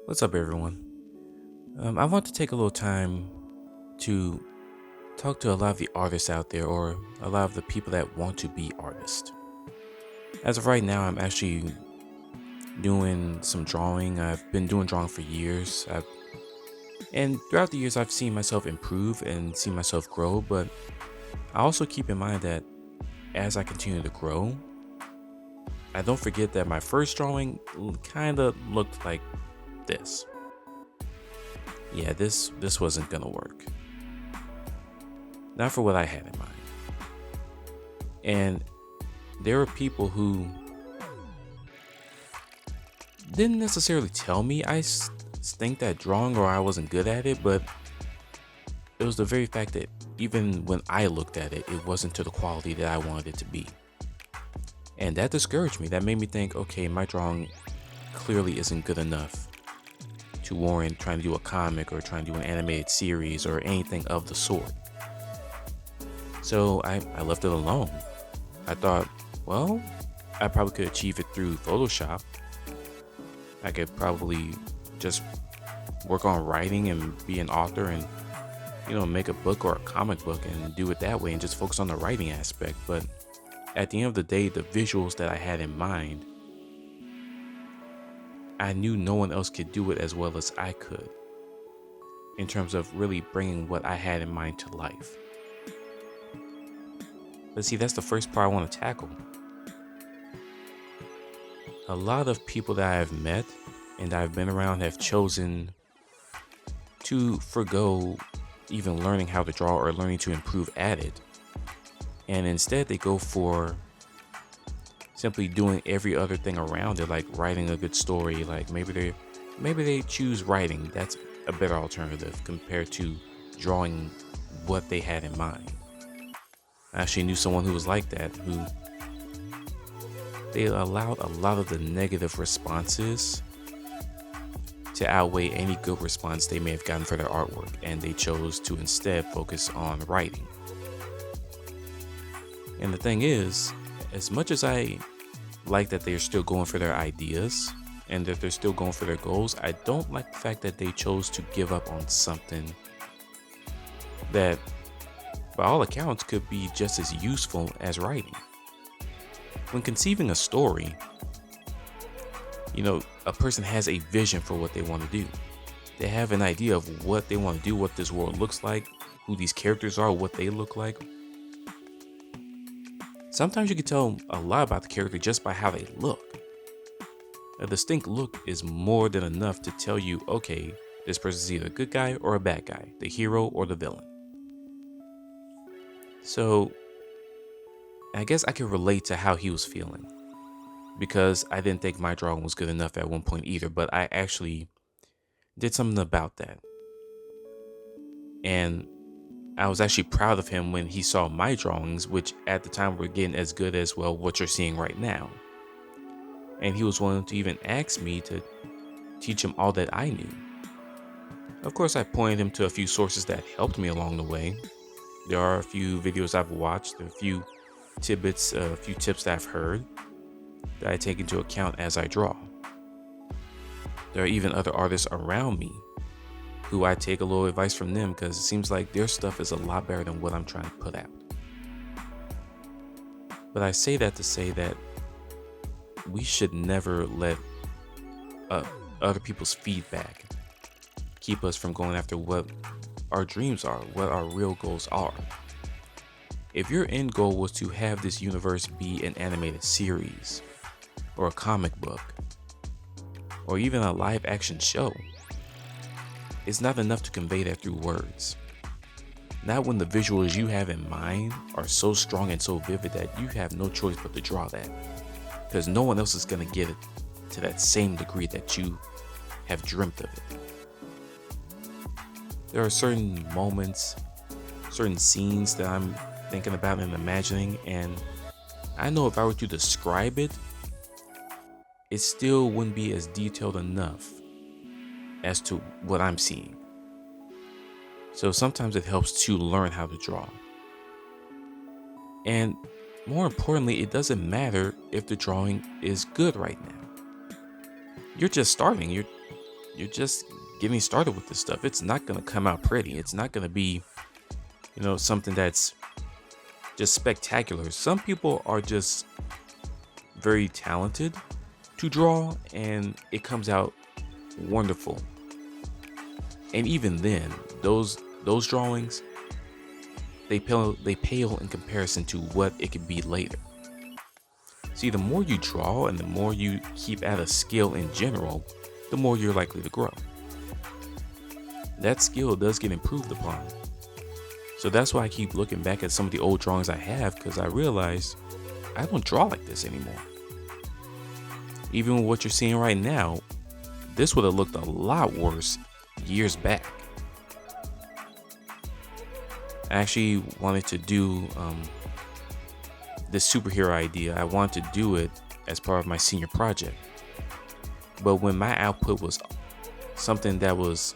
What's up, everyone? I want to take a little time to talk to a lot of the artists out there, or a lot of the people that want to be artists. As of right now, I'm actually doing some drawing. I've been doing drawing for years, and throughout the years, I've seen myself improve and seen myself grow. But I also keep in mind that as I continue to grow, I don't forget that my first drawing kind of looked like this. Yeah, this wasn't gonna work. Not for what I had in mind. And there are people who didn't necessarily tell me think that drawing or I wasn't good at it, but it was the very fact that even when I looked at it, it wasn't to the quality that I wanted it to be. And that discouraged me. That made me think, okay, my drawing clearly isn't good enough to warrant trying to do a comic or trying to do an animated series or anything of the sort. So I left it alone. I thought, well, I probably could achieve it through Photoshop. I could probably just work on writing and be an author and, make a book or a comic book and do it that way and just focus on the writing aspect. But at the end of the day, the visuals that I had in mind, I knew no one else could do it as well as I could in terms of really bringing what I had in mind to life. But see, that's the first part I want to tackle. A lot of people that I've met and I've been around have chosen to forgo even learning how to draw or learning to improve at it. And instead they go for simply doing every other thing around it, like writing a good story. Like maybe they choose writing. That's a better alternative compared to drawing what they had in mind. I actually knew someone who was like that, who they allowed a lot of the negative responses to outweigh any good response they may have gotten for their artwork, and they chose to instead focus on writing. And the thing is, as much as I like that they're still going for their ideas and that they're still going for their goals, I don't like the fact that they chose to give up on something that, by all accounts, could be just as useful as writing. When conceiving a story, a person has a vision for what they want to do. They have an idea of what they want to do, what this world looks like, who these characters are, what they look like. Sometimes you can tell a lot about the character just by how they look. A distinct look is more than enough to tell you, okay, this person's either a good guy or a bad guy, the hero or the villain. So, I guess I can relate to how he was feeling, because I didn't think my drawing was good enough at one point either, but I actually did something about that. And I was actually proud of him when he saw my drawings, which at the time were getting as good as, well, what you're seeing right now. And he was willing to even ask me to teach him all that I knew. Of course, I pointed him to a few sources that helped me along the way. There are a few videos I've watched, a few tidbits, a few tips that I've heard that I take into account as I draw. There are even other artists around me who I take a little advice from them, because it seems like their stuff is a lot better than what I'm trying to put out. But I say that to say that we should never let other people's feedback keep us from going after what our dreams are, what our real goals are. If your end goal was to have this universe be an animated series, or a comic book, or even a live action show, it's not enough to convey that through words. Not when the visuals you have in mind are so strong and so vivid that you have no choice but to draw that, because no one else is going to get it to that same degree that you have dreamt of it. There are certain moments, certain scenes that I'm thinking about and imagining, and I know if I were to describe it, it still wouldn't be as detailed enough as to what I'm seeing. So sometimes it helps to learn how to draw. And more importantly, it doesn't matter if the drawing is good right now. You're just starting. You're you're just getting started with this stuff. It's not going to come out pretty. It's not going to be, something that's just spectacular. Some people are just very talented to draw and it comes out wonderful. And even then, those drawings, they pale in comparison to what it could be later. See, the more you draw and the more you keep at a skill in general, the more you're likely to grow. That skill does get improved upon. So that's why I keep looking back at some of the old drawings I have, because I realize I don't draw like this anymore. Even with what you're seeing right now, this would have looked a lot worse years back. I actually wanted to do this superhero idea. I wanted to do it as part of my senior project. But when my output was something that was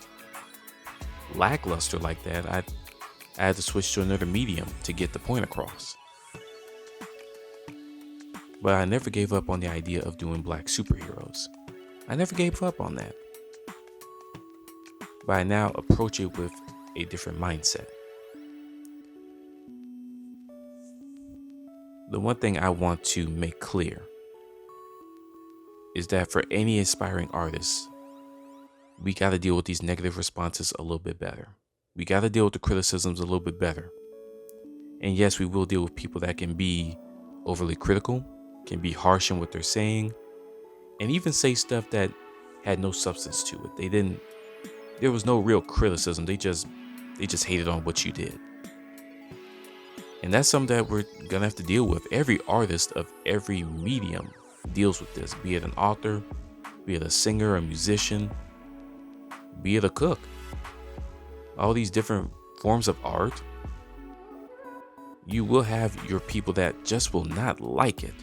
lackluster like that, I had to switch to another medium to get the point across. But I never gave up on the idea of doing black superheroes. I never gave up on that. But I now approach it with a different mindset. The one thing I want to make clear is that for any aspiring artist, we got to deal with these negative responses a little bit better. We got to deal with the criticisms a little bit better. And yes, we will deal with people that can be overly critical, can be harsh in what they're saying, and even say stuff that had no substance to it. There was no real criticism. They just hated on what you did. And that's something that we're gonna have to deal with. Every artist of every medium deals with this, be it an author, be it a singer, a musician, be it a cook. All these different forms of art, you will have your people that just will not like it.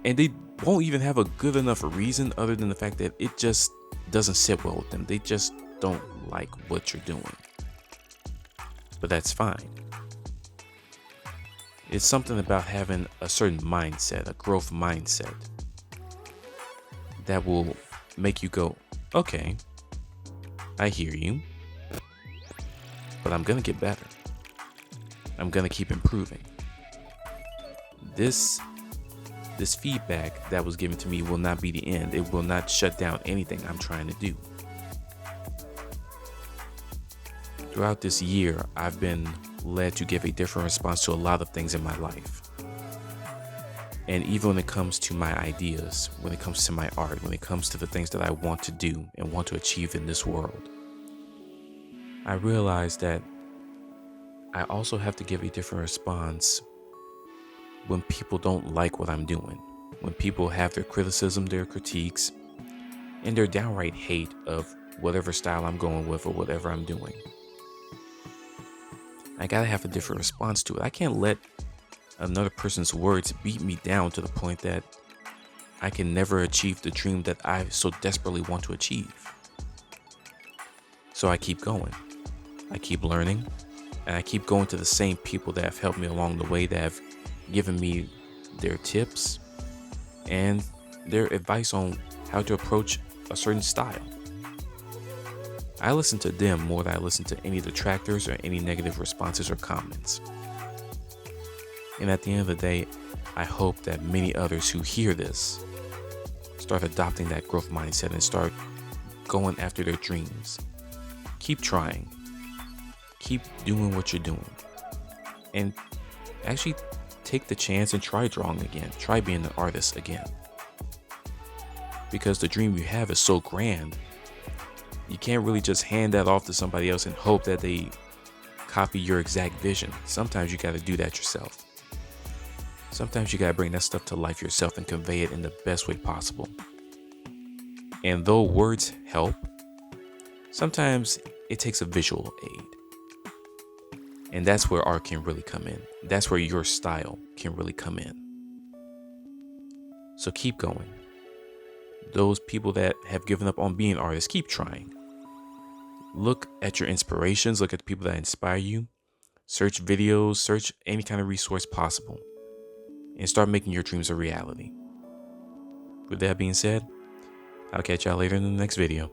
And they won't even have a good enough reason other than the fact that it just doesn't sit well with them. They just don't like what you're doing. But that's fine. It's something about having a certain mindset, a growth mindset, that will make you go, okay, I hear you, but I'm going to get better. I'm going to keep improving. This feedback that was given to me will not be the end. It will not shut down anything I'm trying to do. Throughout this year, I've been led to give a different response to a lot of things in my life. And even when it comes to my ideas, when it comes to my art, when it comes to the things that I want to do and want to achieve in this world, I realize that I also have to give a different response when people don't like what I'm doing, when people have their criticism, their critiques, and their downright hate of whatever style I'm going with or whatever I'm doing. I gotta have a different response to it. I can't let another person's words beat me down to the point that I can never achieve the dream that I so desperately want to achieve. So I keep going. I keep learning, and I keep going to the same people that have helped me along the way, that have given me their tips and their advice on how to approach a certain style. I listen to them more than I listen to any detractors or any negative responses or comments. And at the end of the day, I hope that many others who hear this start adopting that growth mindset and start going after their dreams. Keep trying. Keep doing what you're doing. And actually take the chance and try drawing again. Try being an artist again. Because the dream you have is so grand, you can't really just hand that off to somebody else and hope that they copy your exact vision. Sometimes you got to do that yourself. Sometimes you got to bring that stuff to life yourself and convey it in the best way possible. And though words help, sometimes it takes a visual aid. And that's where art can really come in. That's where your style can really come in. So keep going. Those people that have given up on being artists, keep trying. Look at your inspirations, look at the people that inspire you, search videos, search any kind of resource possible, and start making your dreams a reality. With that being said, I'll catch y'all later in the next video.